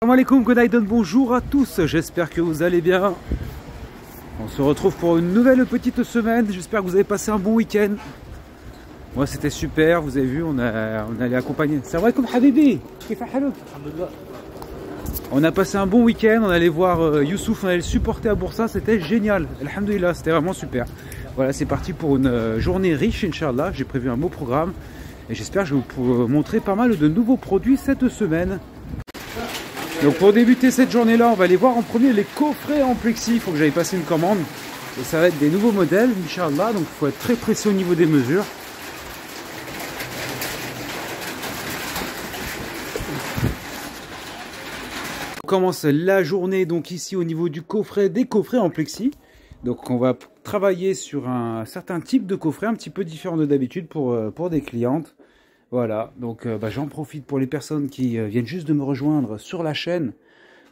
Salam alaikum, good night, bonjour à tous, j'espère que vous allez bien. On se retrouve pour une nouvelle petite semaine, j'espère que vous avez passé un bon week-end. Moi c'était super, vous avez vu, on allait accompagner. Salam alaikum habibi, on a passé un bon week-end, on allait voir Youssouf, on allait le supporter à Boursa, c'était génial, alhamdoulilah, c'était vraiment super. Voilà, c'est parti pour une journée riche, Inch'Allah, j'ai prévu un beau programme. Et j'espère que je vais vous montrer pas mal de nouveaux produits cette semaine. Donc pour débuter cette journée-là, on va aller voir en premier les coffrets en plexi. Il faut que j'aille passer une commande. Et ça va être des nouveaux modèles, Inch'Allah. Donc il faut être très précis au niveau des mesures. On commence la journée donc ici au niveau du coffret, des coffrets en plexi. Donc on va travailler sur un certain type de coffret, un petit peu différent de d'habitude pour des clientes. Voilà, donc j'en profite pour les personnes qui viennent juste de me rejoindre sur la chaîne.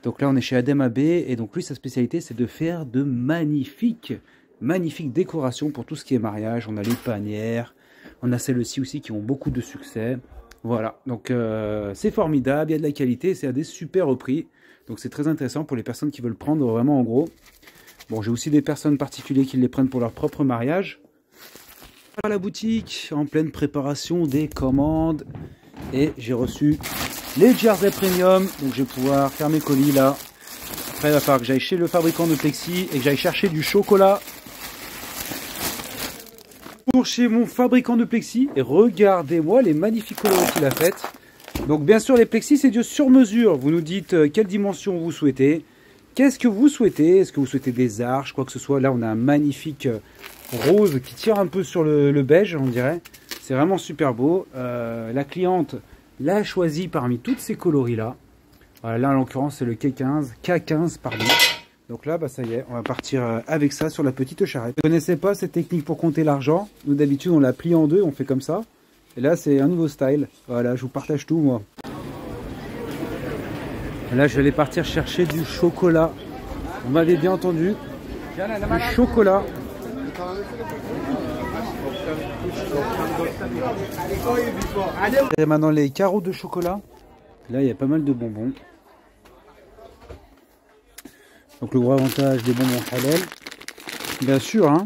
Donc là on est chez Adem AB et donc lui sa spécialité c'est de faire de magnifiques décorations pour tout ce qui est mariage. On a les panières, on a celles-ci aussi qui ont beaucoup de succès. Voilà, donc c'est formidable, il y a de la qualité, c'est à des super prix. Donc c'est très intéressant pour les personnes qui veulent prendre vraiment en gros. Bon, j'ai aussi des personnes particulières qui les prennent pour leur propre mariage. À la boutique, en pleine préparation des commandes. Et j'ai reçu les Jersey Premium. Donc je vais pouvoir faire mes colis là. Après, il va falloir que j'aille chez le fabricant de plexi et que j'aille chercher du chocolat. Pour chez mon fabricant de plexi. Et regardez-moi les magnifiques coloris qu'il a faites. Donc bien sûr, les plexis, c'est du sur mesure. Vous nous dites quelle dimension vous souhaitez. Qu'est-ce que vous souhaitez? Est-ce que vous souhaitez des arches, quoi que ce soit? Là, on a un magnifique rose qui tire un peu sur le beige, on dirait. C'est vraiment super beau. La cliente l'a choisi parmi toutes ces coloris-là. Voilà, là, en l'occurrence, c'est le K15, pardon. Donc là, ça y est, on va partir avec ça sur la petite charrette. Vous ne connaissez pas cette technique pour compter l'argent? Nous, d'habitude, on la plie en deux, on fait comme ça. Et là, c'est un nouveau style. Voilà, je vous partage tout, moi. Là, je vais aller partir chercher du chocolat. Vous m'avez bien entendu. Du chocolat. Et maintenant, les carreaux de chocolat. Là, il y a pas mal de bonbons. Donc, le gros avantage des bonbons halal. Bien sûr, hein.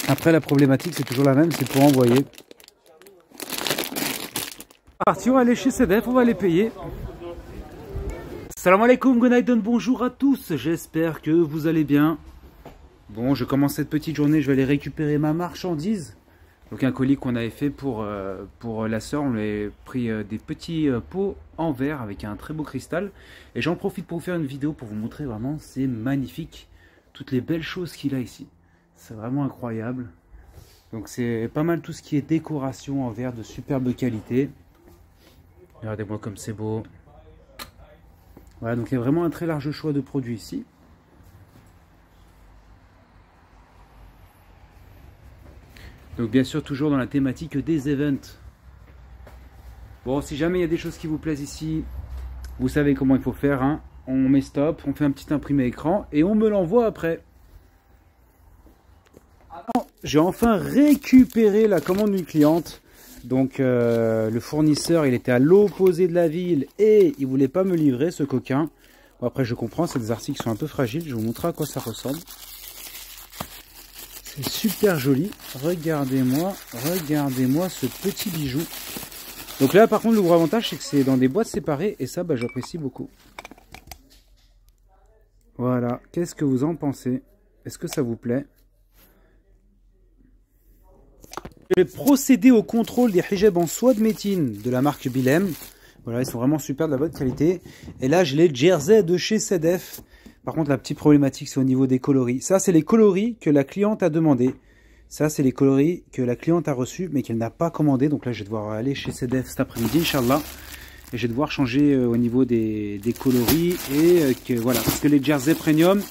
Après, la problématique, c'est toujours la même. C'est pour envoyer. Parti, on va aller chez CDF, on va les payer. Salam alaikum, good night, bonjour à tous, j'espère que vous allez bien. Bon, je commence cette petite journée, je vais aller récupérer ma marchandise. Donc un colis qu'on avait fait pour la sœur, on lui a pris des petits pots en verre avec un très beau cristal. Et j'en profite pour vous faire une vidéo pour vous montrer vraiment, c'est magnifique. Toutes les belles choses qu'il a ici, c'est vraiment incroyable. Donc c'est pas mal tout ce qui est décoration en verre de superbe qualité. Regardez-moi comme c'est beau. Voilà, donc il y a vraiment un très large choix de produits ici. Donc bien sûr, toujours dans la thématique des events. Bon, si jamais il y a des choses qui vous plaisent ici, vous savez comment il faut faire, hein. On met stop, on fait un petit imprimé écran et on me l'envoie après. J'ai enfin récupéré la commande d'une cliente. Donc le fournisseur, il était à l'opposé de la ville et il voulait pas me livrer, ce coquin. Bon, après je comprends, c'est des articles qui sont un peu fragiles, je vais vous montrer à quoi ça ressemble. C'est super joli, regardez-moi ce petit bijou. Donc là par contre le gros avantage c'est que c'est dans des boîtes séparées et ça j'apprécie beaucoup. Voilà, qu'est-ce que vous en pensez? Est-ce que ça vous plaît? Je vais procéder au contrôle des hijabs en soie de métine de la marque Bilem. Voilà, ils sont vraiment super, de la bonne qualité. Et là, j'ai les Jersey de chez CDF. Par contre, la petite problématique, c'est au niveau des coloris. Ça, c'est les coloris que la cliente a demandé. Ça, c'est les coloris que la cliente a reçus, mais qu'elle n'a pas commandé. Donc là, je vais devoir aller chez CDF cet après-midi, Inch'Allah. Et je vais devoir changer au niveau des coloris. Et que voilà, parce que les Jersey Premium,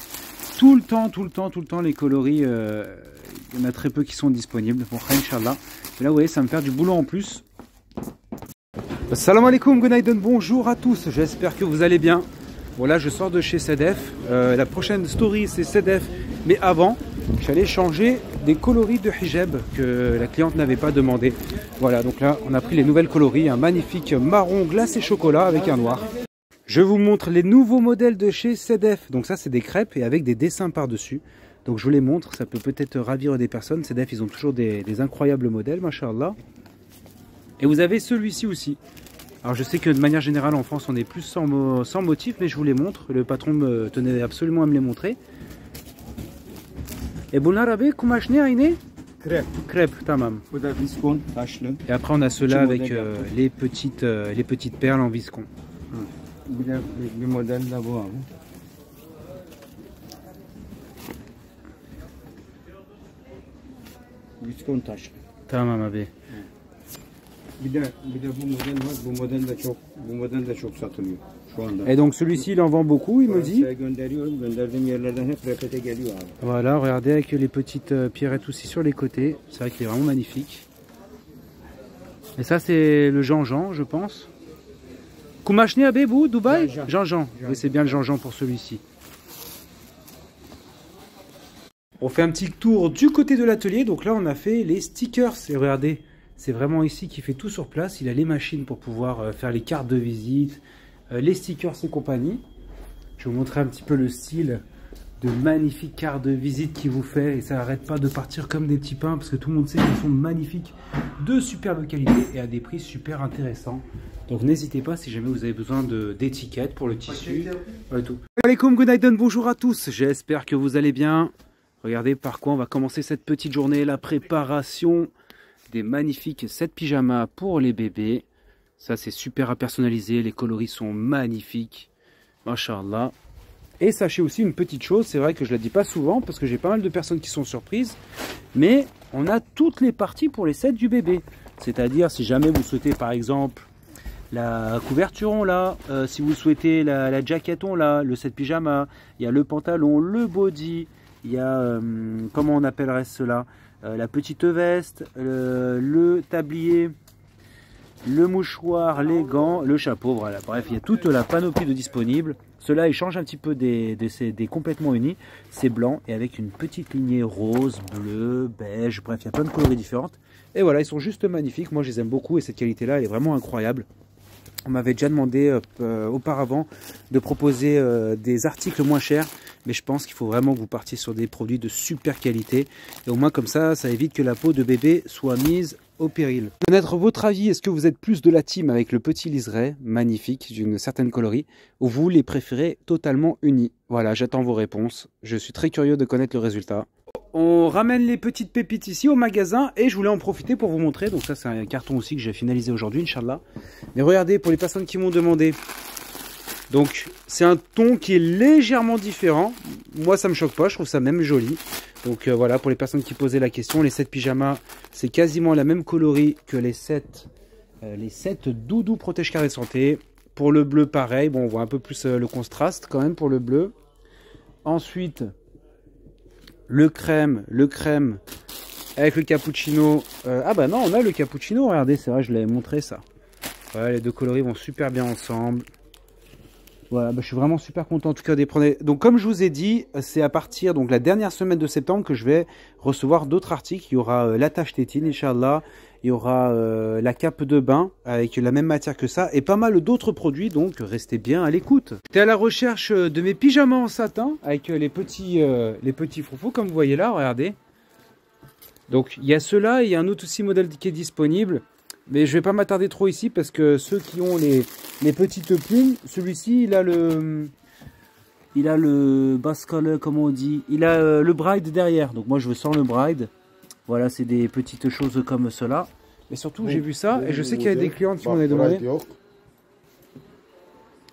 tout le temps, les coloris... il y en a très peu qui sont disponibles pour Inch'Allah. Et là, vous voyez, ça va me faire du boulot en plus. Salam alaikum, good night, bonjour à tous. J'espère que vous allez bien. Bon, là, je sors de chez CDF. La prochaine story, c'est CDF. Mais avant, j'allais changer des coloris de hijab que la cliente n'avait pas demandé. Voilà, donc là, on a pris les nouvelles coloris, un magnifique marron glacé chocolat avec un noir. Je vous montre les nouveaux modèles de chez Sedef. Donc ça, c'est des crêpes et avec des dessins par-dessus. Donc je vous les montre, ça peut peut-être ravir des personnes. Sedef, ils ont toujours des incroyables modèles, machallah. Et vous avez celui-ci aussi. Alors je sais que de manière générale en France on est plus sans motif, mais je vous les montre. Le patron me tenait absolument à me les montrer. Et bon arabe, kumashne aine? Crêpe. Crêpe, tamam. Et après on a ceux-là avec les petites perles en viscon. Le modèle d'abord. Viscon taş. Tamam abi. Bir de bu model var. Bu model de çok satılıyor şu anda. Et donc celui-ci il en vend beaucoup, il me dit. Gönderiyorum. Gönderdiğim yerlerden hep repete geliyor abi. Voilà, regardez avec les petites pierrettes aussi sur les côtés. C'est vrai qu'il est vraiment magnifique. Et ça c'est le Jean-Jean, je pense. Kumashne Abebou, Dubaï? Jean-Jean. Oui, c'est bien le Jean-Jean pour celui-ci. On fait un petit tour du côté de l'atelier. Donc là, on a fait les stickers. Et regardez, c'est vraiment ici qu'il fait tout sur place. Il a les machines pour pouvoir faire les cartes de visite, les stickers et compagnie. Je vais vous montrer un petit peu le style de magnifiques cartes de visite qu'il vous fait. Et ça n'arrête pas de partir comme des petits pains parce que tout le monde sait qu'ils sont magnifiques, de superbe qualité et à des prix super intéressants. Donc n'hésitez pas si jamais vous avez besoin d'étiquettes pour le tissu. Voilà tout. Alaikum, good night, bonjour à tous. J'espère que vous allez bien. Regardez par quoi on va commencer cette petite journée. La préparation des magnifiques 7 pyjamas pour les bébés. Ça c'est super à personnaliser. Les coloris sont magnifiques. Machallah. Et sachez aussi une petite chose. C'est vrai que je ne la dis pas souvent parce que j'ai pas mal de personnes qui sont surprises. Mais on a toutes les parties pour les sets du bébé. C'est-à-dire si jamais vous souhaitez par exemple la couverture on l'a, si vous souhaitez la jaquette on l'a, le set pyjama, il y a le pantalon, le body, il y a, comment on appellerait cela, la petite veste, le tablier, le mouchoir, les gants, le chapeau, voilà, bref, il y a toute la panoplie de disponibles. Cela échange un petit peu des complètement unis, c'est blanc et avec une petite lignée rose, bleu, beige, bref, il y a plein de coloris différentes. Et voilà, ils sont juste magnifiques, moi je les aime beaucoup et cette qualité-là, elle est vraiment incroyable. On m'avait déjà demandé auparavant de proposer des articles moins chers, mais je pense qu'il faut vraiment que vous partiez sur des produits de super qualité. Et au moins comme ça, ça évite que la peau de bébé soit mise au péril. Connaître votre avis, est-ce que vous êtes plus de la team avec le petit liseré, magnifique, d'une certaine coloris, ou vous les préférez totalement unis? Voilà, j'attends vos réponses. Je suis très curieux de connaître le résultat. On ramène les petites pépites ici au magasin et je voulais en profiter pour vous montrer. Donc ça c'est un carton aussi que j'ai finalisé aujourd'hui, Inch'Allah. Mais regardez, pour les personnes qui m'ont demandé, donc c'est un ton qui est légèrement différent. Moi ça me choque pas, je trouve ça même joli. Donc voilà, pour les personnes qui posaient la question, les 7 pyjamas, c'est quasiment la même coloris que les 7 doudou protège carré santé. Pour le bleu pareil, bon on voit un peu plus le contraste quand même pour le bleu. Ensuite, le crème avec le cappuccino. Ah bah non, on a le cappuccino, regardez, c'est vrai, je l'avais montré ça. Voilà, les deux coloris vont super bien ensemble. Voilà, bah, je suis vraiment super content en tout cas des produits. Donc comme je vous ai dit, c'est à partir donc la dernière semaine de septembre que je vais recevoir d'autres articles. Il y aura la tache tétine, Inch'Allah. Il y aura la cape de bain avec la même matière que ça et pas mal d'autres produits, donc restez bien à l'écoute. J'étais à la recherche de mes pyjamas en satin avec les petits froufous comme vous voyez là, regardez. Donc il y a ceux-là et il y a un autre aussi modèle qui est disponible. Mais je vais pas m'attarder trop ici parce que ceux qui ont les petites plumes, celui-ci il a le bascule, comme on dit, il a le bride derrière. Donc moi je veux sans le bride. Voilà, c'est des petites choses comme cela. Mais surtout, j'ai vu ça et je sais qu'il y a des clients qui m'en ont demandé.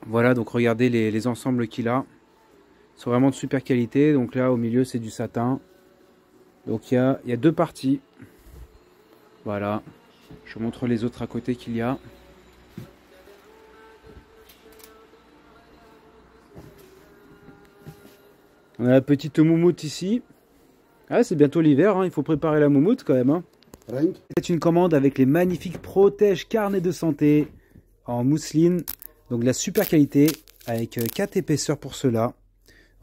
Voilà, donc regardez les ensembles qu'il a. Ils sont vraiment de super qualité. Donc là, au milieu, c'est du satin. Donc il y a deux parties. Voilà. Je vous montre les autres à côté qu'il y a. On a la petite moumoute ici. Ah, c'est bientôt l'hiver, hein, il faut préparer la moumoute quand même. Hein. C'est une commande avec les magnifiques protège carnet de santé en mousseline. Donc de la super qualité avec 4 épaisseurs pour cela.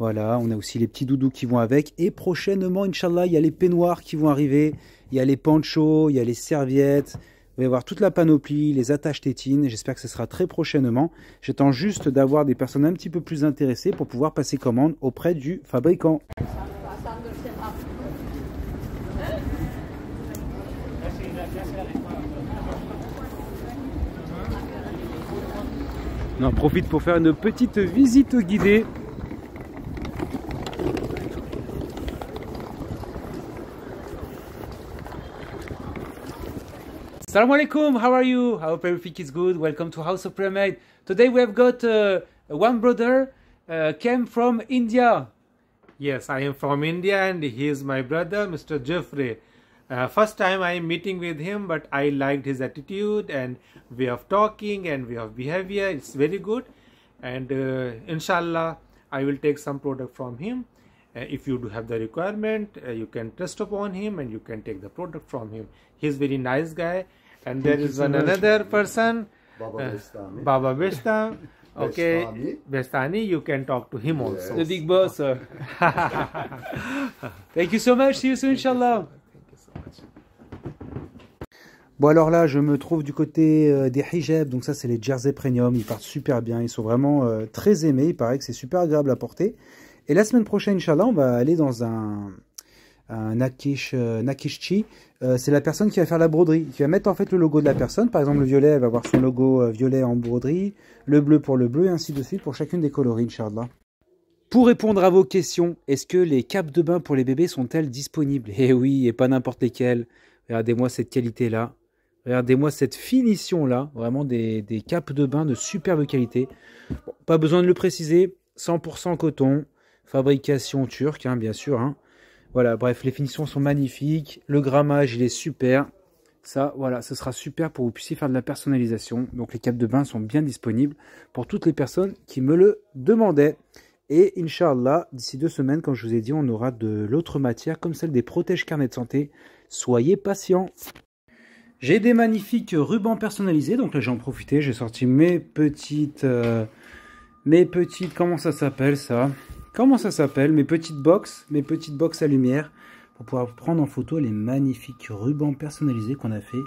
Voilà, on a aussi les petits doudous qui vont avec. Et prochainement, Inch'Allah, il y a les peignoirs qui vont arriver. Il y a les ponchos, il y a les serviettes. Vous allez voir toute la panoplie, les attaches tétines. J'espère que ce sera très prochainement. J'attends juste d'avoir des personnes un petit peu plus intéressées pour pouvoir passer commande auprès du fabricant. On en profite pour faire une petite visite guidée. Assalamu alaikum, how are you? I hope everything is good. Welcome to House of Pyramid. Today we have got one brother came from India. Yes, I am from India and he is my brother, Mr. Jeffrey. First time I am meeting with him, but I liked his attitude and way of talking and way of behavior. It's very good. And inshallah, I will take some product from him. If you do have the requirement, you can trust upon him and you can take the product from him. He is very nice guy. And there is another person, Baba Bestami. Okay, Bestami, you can talk to him also. The big boss. Thank you so much. See you soon, inshallah. Bon, alors là, je me trouve du côté des hijabs. Donc ça, c'est les jersey premium. Ils partent super bien. Ils sont vraiment très aimés. Il paraît que c'est super agréable à porter. Et la semaine prochaine, Inch'Allah, on va aller dans un Nakishchi. C'est la personne qui va faire la broderie, qui va mettre en fait le logo de la personne. Par exemple, le violet, elle va avoir son logo violet en broderie, le bleu pour le bleu, et ainsi de suite pour chacune des coloris, Inch'Allah. Pour répondre à vos questions, est-ce que les capes de bain pour les bébés sont-elles disponibles? Eh oui, et pas n'importe lesquelles. Regardez-moi cette qualité-là. Regardez-moi cette finition-là. Vraiment des capes de bain de superbe qualité. Bon, pas besoin de le préciser. 100% coton. Fabrication turque, hein, bien sûr. Hein. Voilà, bref, les finitions sont magnifiques. Le grammage, il est super. Ça, voilà, ce sera super pour que vous puissiez faire de la personnalisation. Donc, les capes de bain sont bien disponibles pour toutes les personnes qui me le demandaient. Et Inch'Allah, d'ici 2 semaines, comme je vous ai dit, on aura de l'autre matière comme celle des protèges carnet de santé. Soyez patients. J'ai des magnifiques rubans personnalisés. Donc là, j'en profité. J'ai sorti mes petites, comment ça s'appelle ça? Comment ça s'appelle? Mes petites box à lumière pour pouvoir prendre en photo les magnifiques rubans personnalisés qu'on a fait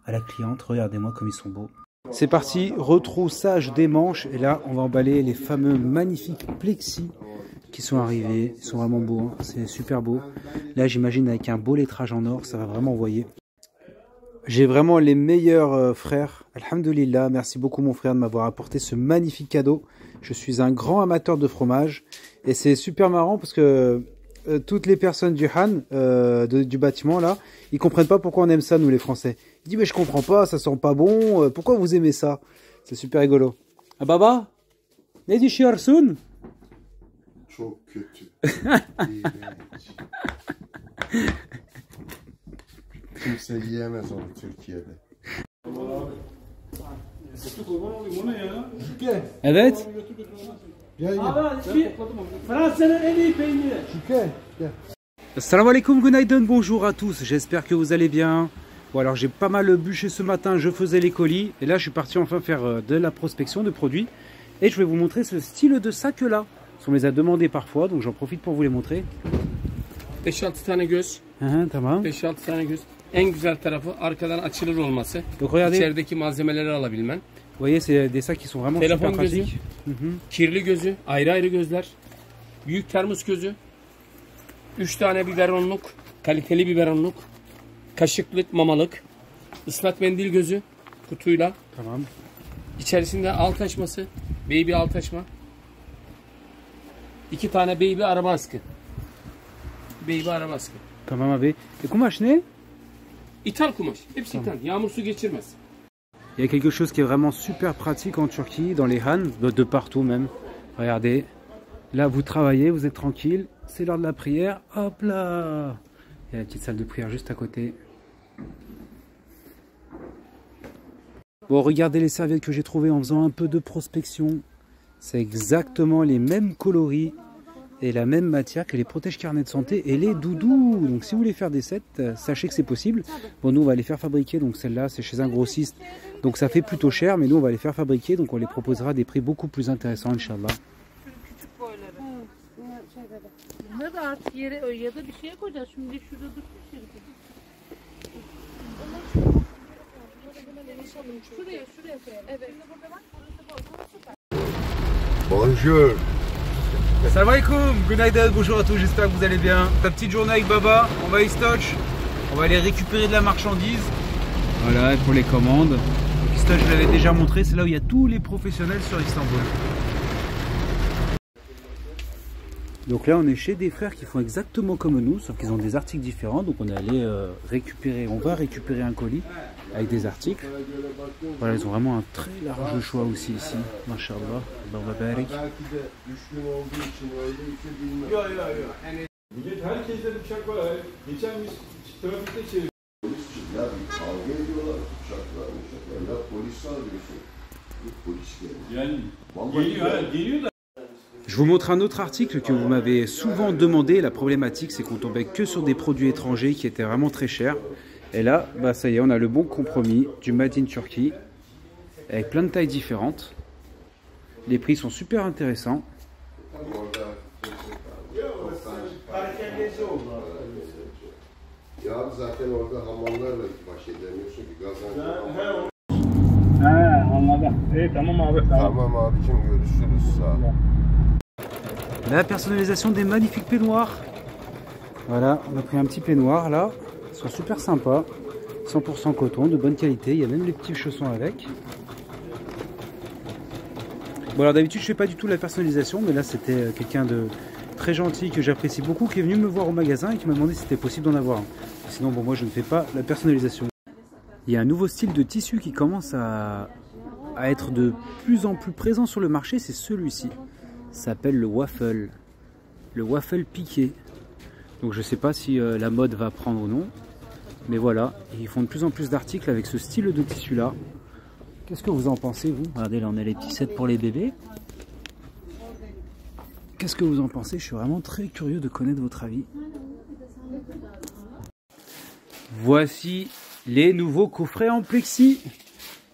à la cliente. Regardez-moi comme ils sont beaux. C'est parti, retroussage des manches. Et là, on va emballer les fameux magnifiques plexis qui sont arrivés. Ils sont vraiment beaux, hein. C'est super beau. Là, j'imagine avec un beau lettrage en or, ça va vraiment envoyer. J'ai vraiment les meilleurs frères. Alhamdoulilah, merci beaucoup mon frère de m'avoir apporté ce magnifique cadeau. Je suis un grand amateur de fromage. Et c'est super marrant parce que toutes les personnes du Han, du bâtiment là, ils comprennent pas pourquoi on aime ça nous les Français. Ils disent mais je comprends pas, ça sent pas bon, pourquoi vous aimez ça? C'est super rigolo. Ah baba? Ne düşüyorsun? Çok kötü. Kimse yiyemez onu Türkiye'de. Evet. Gel. Fransa'nın en iyi peyniri. Gel. Assalamu alaikum, Gunaydon, bonjour à tous, j'espère que vous allez bien. Bon alors j'ai pas mal bûché ce matin, je faisais les colis. Et là je suis parti enfin faire de la prospection de produits. Et je vais vous montrer ce style de sac là. On me les a demandé parfois, donc j'en profite pour vous les montrer. 5-6 tane göz. Tamam. 5-6 tane göz. En güzel tarafı arkadan açılır olması. Donc regardez, İçerideki malzemeleri alabilmen. vous voyez c'est des sacs qui sont vraiment Telefon super gözü, pratiques. kirli gözü, ayrı ayrı gözler. Büyük termos gözü. 3 tane biberonluk, kaliteli biberonluk. Kaşıklık, mamalık. Islak mendil gözü kutuyla. Tamam. İçerisinde alt açması, baby alt açma. 2 tane baby araba askı. Baby araba askı. Tamam abi. Kumaş ne? İthal kumaş. Hepsi ithal. Yağmur su geçirmez. Il y a quelque chose qui est vraiment super pratique en Turquie, dans les Han, de partout même. Regardez, là vous travaillez, vous êtes tranquille, c'est l'heure de la prière, hop là. Il y a la petite salle de prière juste à côté. Bon, regardez les serviettes que j'ai trouvées en faisant un peu de prospection. C'est exactement les mêmes coloris et la même matière que les protèges carnet de santé et les doudous. Donc si vous voulez faire des sets, sachez que c'est possible. Bon, nous on va les faire fabriquer, donc celle-là c'est chez un grossiste. Donc ça fait plutôt cher, mais nous on va les faire fabriquer, donc on les proposera à des prix beaucoup plus intéressants, Inch'Allah. da artık yere ya da bir şeye koyacağız. Şimdi şurada dursun şurada. Şuraya koyalım. Evet. Şimdi burada bak, burası balkon süper. Bonjour. Salam alaikum, Gounaidan, bonjour à tous, j'espère que vous allez bien. Ta petite journée avec Baba, on va à Istoch, on va aller récupérer de la marchandise. Voilà, pour les commandes. Donc Istoch, je l'avais déjà montré, c'est là où il y a tous les professionnels sur Istanbul. Donc là, on est chez des frères qui font exactement comme nous, sauf qu'ils ont des articles différents. Donc on est allé on va récupérer un colis avec des articles. Voilà, ils ont vraiment un très large choix aussi ici. Mashallah, Allah va barik. Je vous montre un autre article que vous m'avez souvent demandé. La problématique, c'est qu'on tombait que sur des produits étrangers qui étaient vraiment très chers. Et là, bah ça y est, on a le bon compromis du Made in Turkey avec plein de tailles différentes. Les prix sont super intéressants. Tamam abicim, görüşürüz. Sağ ol. La personnalisation des magnifiques peignoirs. Voilà, on a pris un petit peignoir là. Ils sont super sympas. 100% coton, de bonne qualité. Il y a même les petits chaussons avec. Bon, alors d'habitude, je fais pas du tout la personnalisation, mais là, c'était quelqu'un de très gentil que j'apprécie beaucoup qui est venu me voir au magasin et qui m'a demandé si c'était possible d'en avoir un. Sinon, bon, moi, je ne fais pas la personnalisation. Il y a un nouveau style de tissu qui commence à être de plus en plus présent sur le marché, c'est celui-ci. Ça s'appelle le waffle piqué. Donc je sais pas si la mode va prendre ou non, mais voilà, ils font de plus en plus d'articles avec ce style de tissu là. Qu'est-ce que vous en pensez, vous? Regardez, là on a les petits sets pour les bébés. Qu'est-ce que vous en pensez? Je suis vraiment très curieux de connaître votre avis. Voici les nouveaux coffrets en plexi.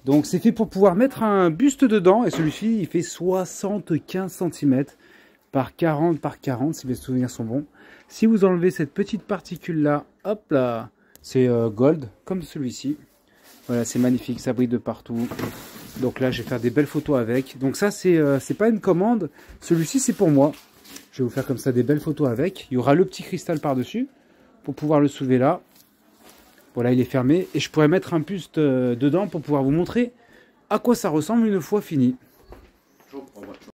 Donc c'est fait pour pouvoir mettre un buste dedans, et celui-ci il fait 75 cm par 40 par 40 si mes souvenirs sont bons. Si vous enlevez cette petite particule là, hop là, c'est gold comme celui-ci. Voilà, c'est magnifique, ça brille de partout. Donc là je vais faire des belles photos avec. Donc ça c'est pas une commande, celui-ci c'est pour moi. Je vais vous faire comme ça des belles photos avec. Il y aura le petit cristal par dessus pour pouvoir le soulever là. Voilà, il est fermé et je pourrais mettre un buste dedans pour pouvoir vous montrer à quoi ça ressemble une fois fini.